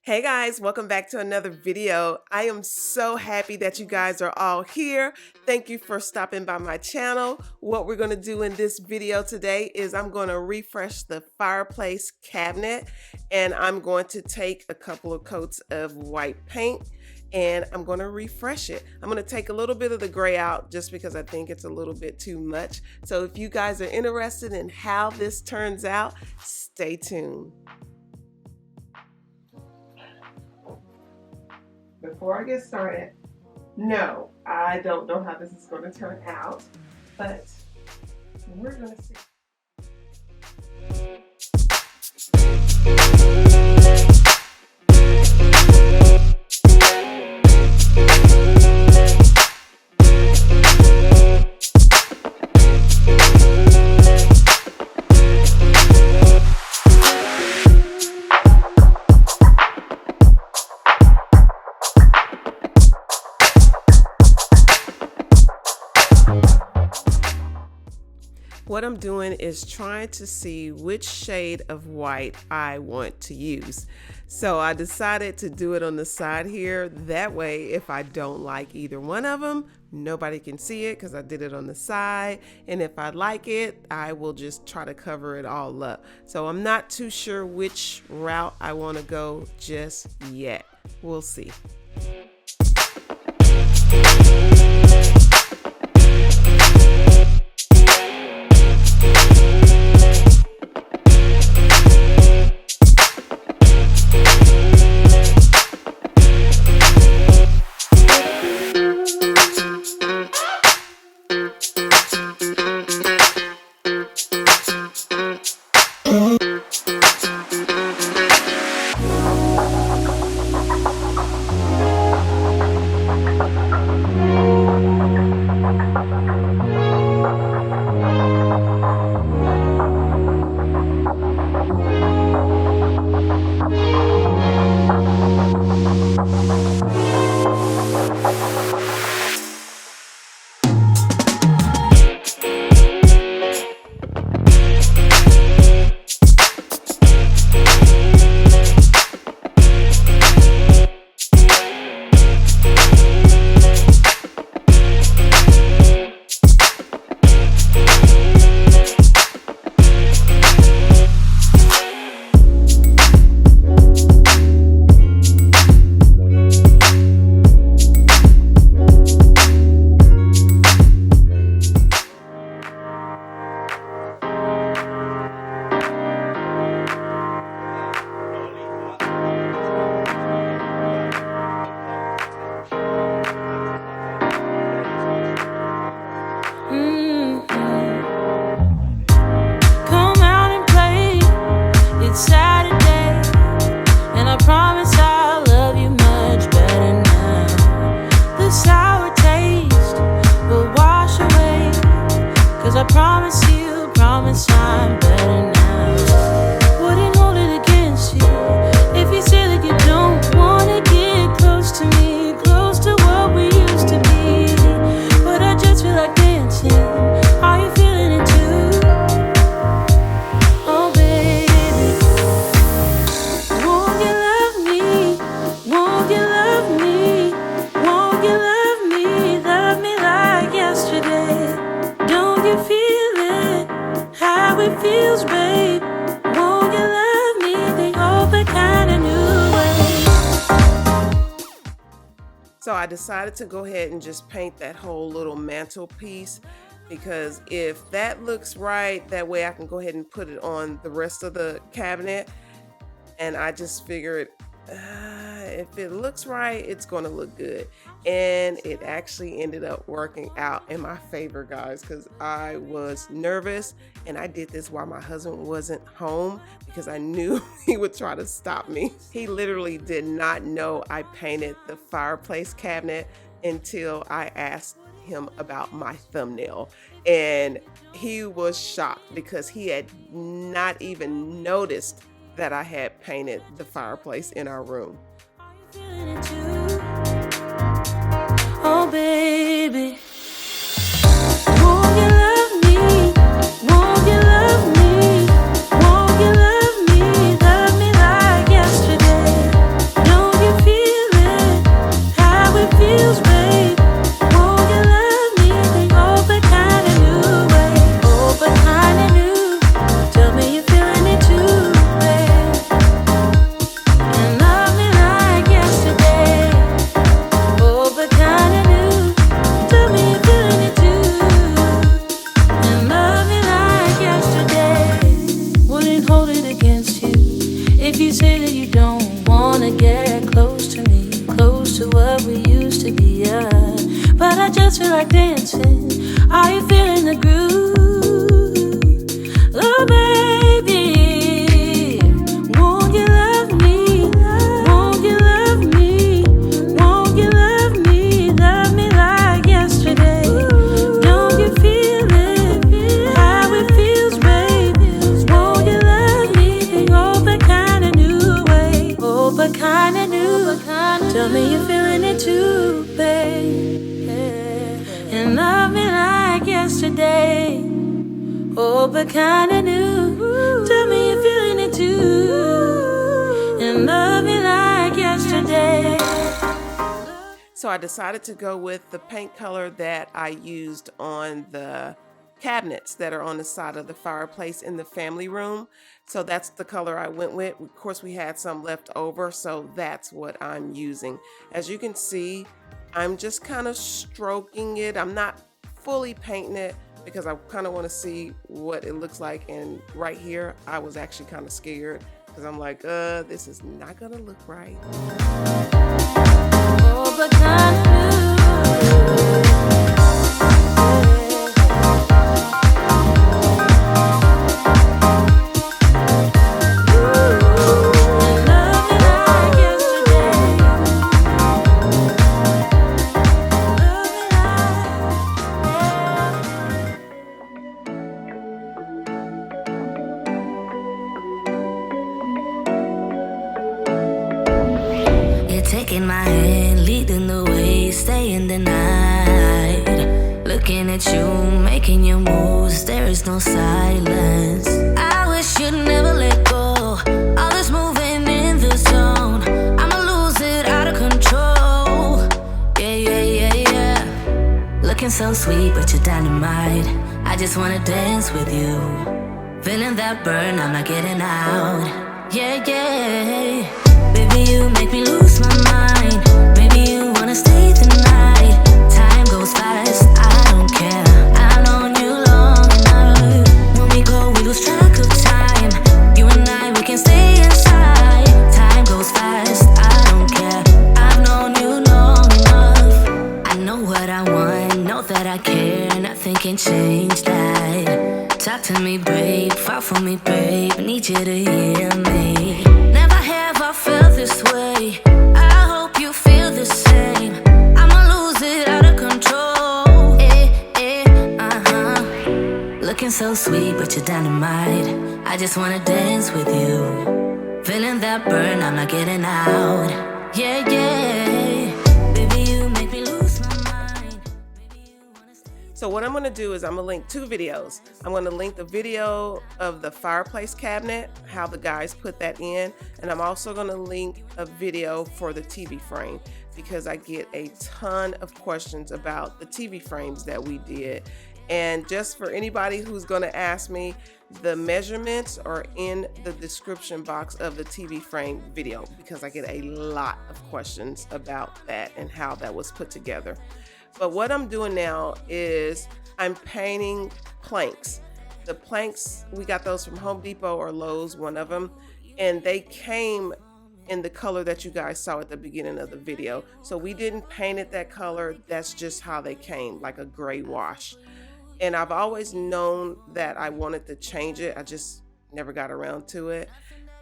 Hey guys, welcome back to another video. I am so happy that you guys are all here. Thank you for stopping by my channel. What we're going to do in this video today is I'm going to refresh the fireplace cabinet, and I'm going to take a couple of coats of white paint and I'm going to refresh it. I'm going to take a little bit of the gray out just because I think it's a little bit too much. So if you guys are interested in how this turns out, stay tuned. Before I get started, no, I don't know how this is going to turn out, but we're going to see. What I'm doing is trying to see which shade of white I want to use. So I decided to do it on the side here. That way, if I don't like either one of them, nobody can see it because I did it on the side. And if I like it, I will just try to cover it all up. So I'm not too sure which route I want to go just yet. We'll see. I'm better now. Wouldn't hold it against you if you say that you don't wanna get close to me, close to what we used to be. But I just feel like dancing. Are you feeling it too? Oh baby, won't you love me? Won't you love me? Won't you love me? Love me like yesterday. Don't you feel how it feels, babe? Won't you love me the old kind of new way? So I decided to go ahead and just paint that whole little mantelpiece, because if that looks right, that way I can go ahead and put it on the rest of the cabinet. And I just figured if it looks right, it's going to look good. And it actually ended up working out in my favor, guys, because I was nervous and I did this while my husband wasn't home because I knew he would try to stop me. He literally did not know I painted the fireplace cabinet until I asked him about my thumbnail, and he was shocked because he had not even noticed that I had painted the fireplace in our room. Oh baby, won't you love me? Won't you love me? Won't you love me? Love me like yesterday. I just feel like dancing. Are you feeling the groove? Oh baby, won't you love me? Won't you love me? Won't you love me? Love me like yesterday. Don't you feel it? How it feels, baby. Won't you love me? Oh, but kinda new way. Oh, but kinda new. Tell me you're feeling it too, babe. And love me like yesterday. Oh, but kinda new. Tell me you're feeling it too. And love me like yesterday. So I decided to go with the paint color that I used on the cabinets that are on the side of the fireplace in the family room. So that's the color I went with. Of course, we had some left over, so that's what I'm using. As you can see, I'm just kind of stroking it. I'm not fully painting it because I kind of want to see what it looks like. And right here, I was actually kind of scared because I'm like, this is not gonna look right. Oh, but kinda new. Taking my hand, leading the way, staying the night. Looking at you, making your moves, there is no silence. I wish you'd never let go. All this moving in the zone, I'ma lose it out of control. Yeah. Looking so sweet, but you're dynamite. I just wanna dance with you. Feeling that burn, I'm not getting out. Yeah. Baby, you make me lose my mind. Maybe you wanna stay the night. Time goes fast, I don't care. I've known you long enough. When we go, we lose track of time. You and I, we can stay inside. Time goes fast, I don't care. I've known you long enough. I know what I want, know that I care. Nothing can change that. Talk to me, babe, fall for me, babe. Need you to hear me. Never have I felt this way. I hope you feel the same. I'ma lose it out of control. Looking so sweet, but you're dynamite. I just wanna dance with you. Feeling that burn, I'm not getting out. Yeah. Baby, you make me lose my mind. So what I'm going to do is I'm going to link two videos. I'm going to link the video of the fireplace cabinet, how the guys put that in, and I'm also going to link a video for the TV frame because I get a ton of questions about the TV frames that we did. And just for anybody who's going to ask me, the measurements are in the description box of the TV frame video because I get a lot of questions about that and how that was put together. But what I'm doing now is I'm painting planks. The planks, we got those from Home Depot or Lowe's, one of them, and they came in the color that you guys saw at the beginning of the video. So we didn't paint it that color. That's just how they came, like a gray wash. And I've always known that I wanted to change it. I just never got around to it.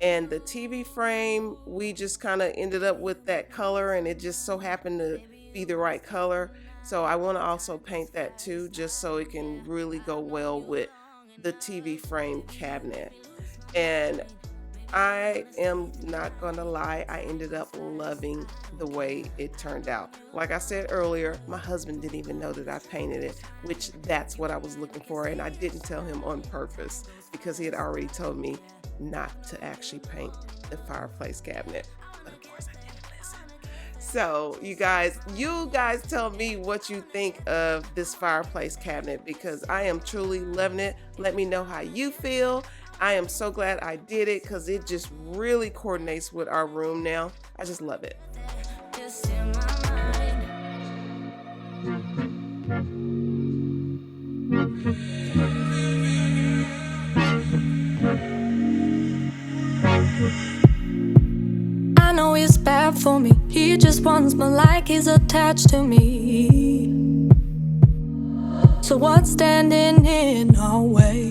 And the TV frame, we just kind of ended up with that color, and it just so happened to be the right color. So I want to also paint that too, just so it can really go well with the TV frame cabinet. And I am not gonna lie, I ended up loving the way it turned out. Like I said earlier, my husband didn't even know that I painted it, which that's what I was looking for, and I didn't tell him on purpose because he had already told me not to actually paint the fireplace cabinet. But of course I didn't listen. So you guys tell me what you think of this fireplace cabinet because I am truly loving it. Let me know how you feel. I am so glad I did it because it just really coordinates with our room now. I just love it. I know he's bad for me. He just wants me like he's attached to me. So what's standing in our way?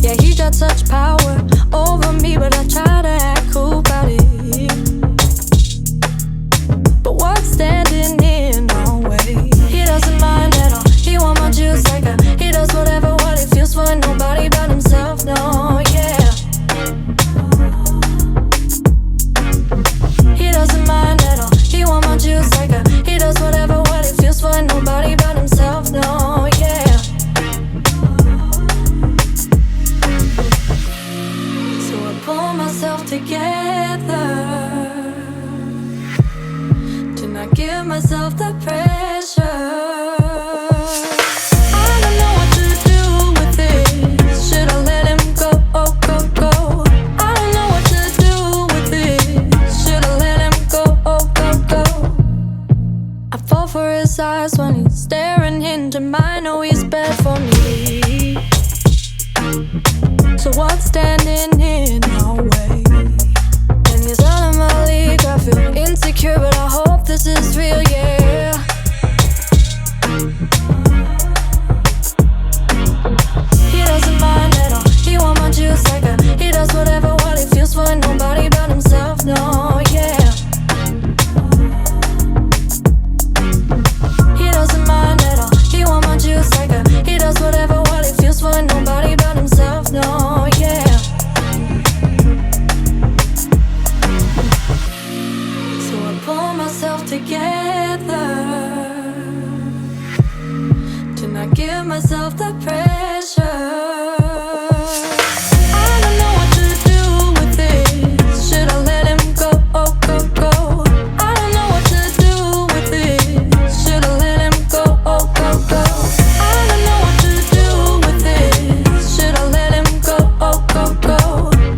Yeah, he got such power over me, but I try to act cool about it. But what's standing in our way? He doesn't mind at all. He want my juice like a. He does whatever what he feels for nobody but himself. No, yeah. He doesn't mind at all. He want my juice like a. He does whatever what he feels for nobody but himself. No, yeah. So I pull myself together to not give myself the pressure. I don't know what to do with this. Should I let him go? Oh, go, go. I don't know what to do with this. Should I let him go? Oh, go, go. I fall for his eyes when he's staring into mine. Know he's bad for me. So what's standing in our way? And he's out of my league. I feel insecure, but I hope this is real, yeah. He doesn't mind at all. He want my juice like a. He does whatever what he feels for nobody but himself. No, yeah. He doesn't mind at all. He want my juice like a. He does whatever what he feels for nobody but himself. No, yeah. So I pull myself together to not give myself the pressure. I don't know what to do with this. Should I let him go? Oh, go, go. I don't know what to do with this. Should I let him go? Oh, go, go. I don't know what to do with this. Should I let him go? Oh, go, go.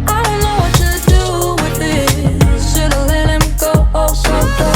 I don't know what to do with this. Should I let him go? Oh, go, go.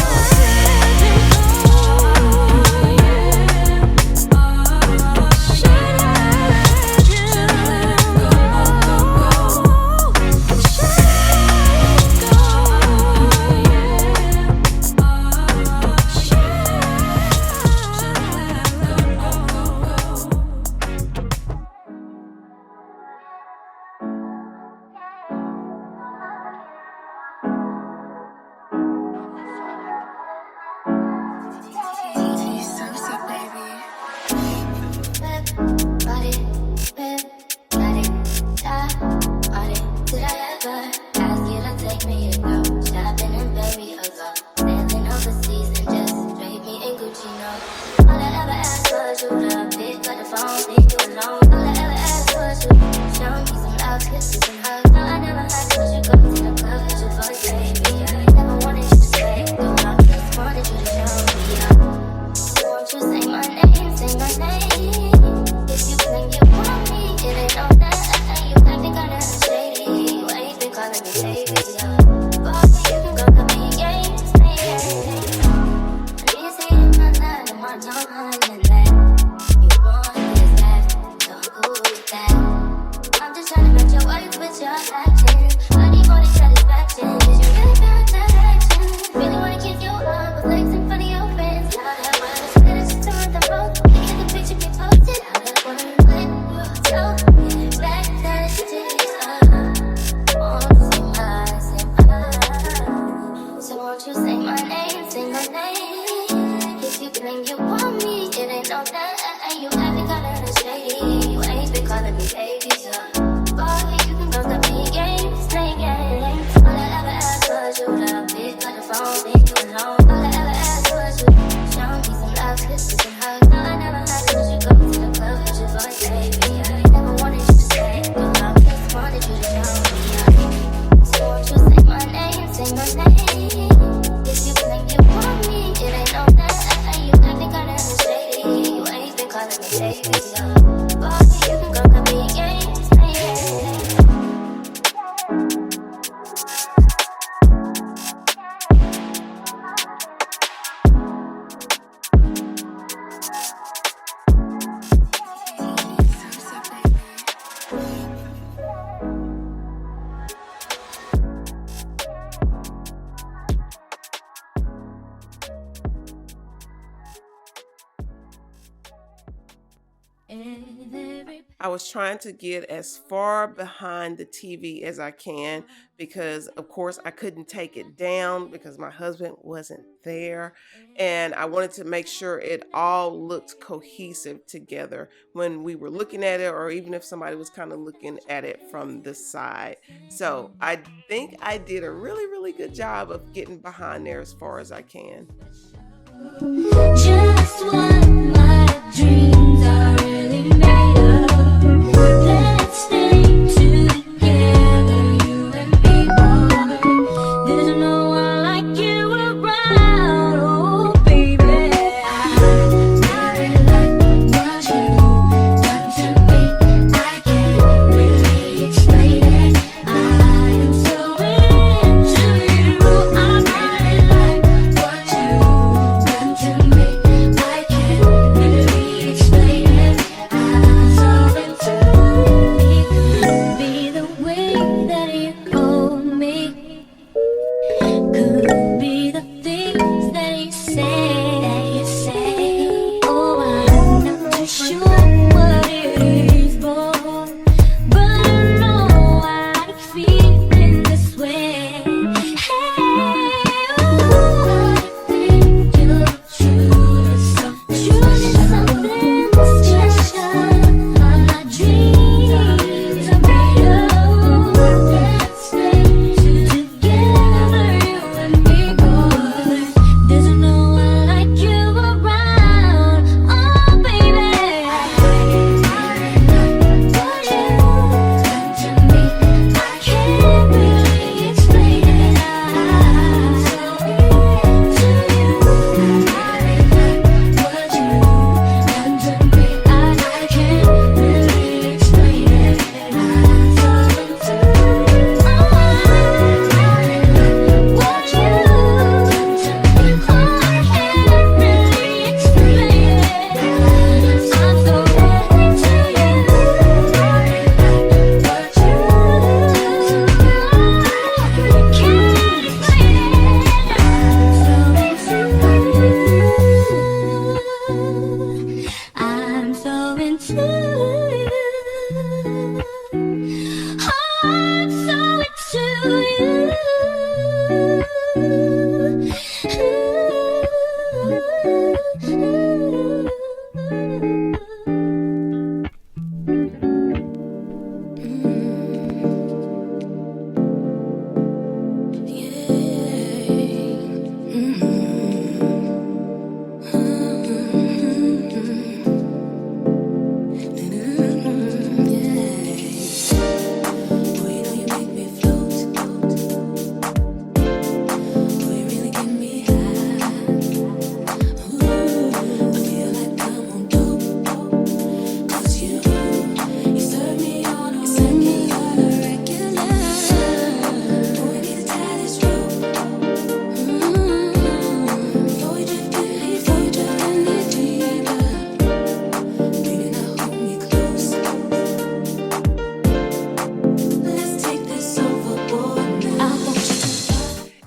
I was trying to get as far behind the TV as I can because, of course, I couldn't take it down because my husband wasn't there. And I wanted to make sure it all looked cohesive together when we were looking at it, or even if somebody was kind of looking at it from the side. So I think I did a really, really good job of getting behind there as far as I can. Just what my dreams are really made of. Let's stay together, you and me, boy. There's no one like you around, oh baby. I really like what you've done to me. I can't really explain it. I am so into you. I really like what you've done to me. I can't really explain it. I'm so into you. Could be the way that you hold me. Could be the things that you say. Oh, I'm not too sure what it is, boy, but I know I keep feeling this way. Hey, oh, I think you're truly something special. My dreams are made of. Let's stay together, you and me, boy. There's no one like you around, oh baby. I like what you've done to me. I can't really explain it. I'm so into you. I like what you've done to me. I can't really explain it. I'm so into you. I like what you've done to me. I can't really explain it. I'm so into you. I like what you've done to me. I can't explain it. I'm so into you. I'm so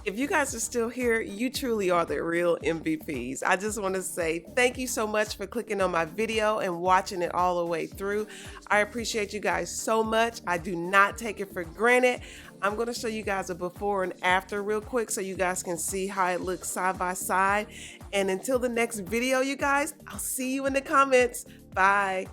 If you guys are still here, you truly are the real MVPs. I just want to say thank you so much for clicking on my video and watching it all the way through. I appreciate you guys so much. I do not take it for granted. I'm going to show you guys a before and after real quick so you guys can see how it looks side by side. And until the next video, you guys, I'll see you in the comments. Bye.